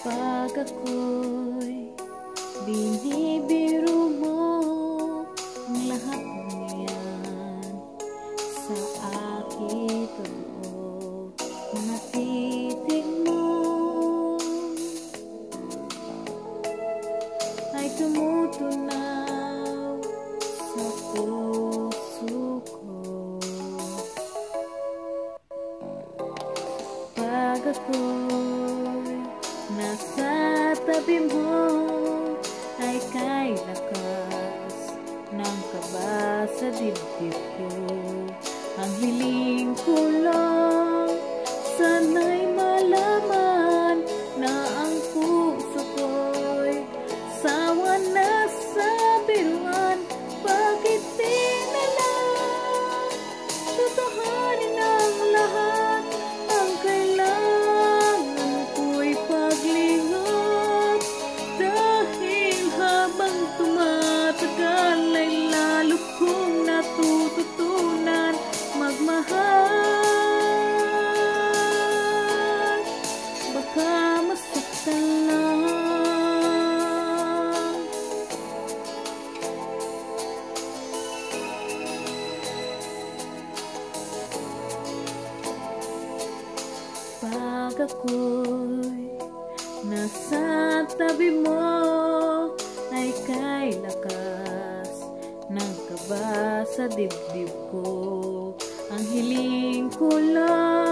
Pag ako'y binibiro mo ang lahat ng yan sa aking totoo, mga titig mo ay tumutunaw sa puso ko. Pag ako'y nasa tabi mo ay kay lakas ng kaba sa dibdib ko. Ang hiling ko lang sana'y malaman na ang puso ko'y sawa na sa biruan. Bakit di na lang tutuhanin ang lahat? Ang kailangan ko'y paglingap, dahil habang tumatagal ay lalo kong natututunan magmahal. Baka masaktan lang. Pag ako'y nasa tabi mo ay kay lakas ng kaba sa dibdib ko. Ang hiling ko lang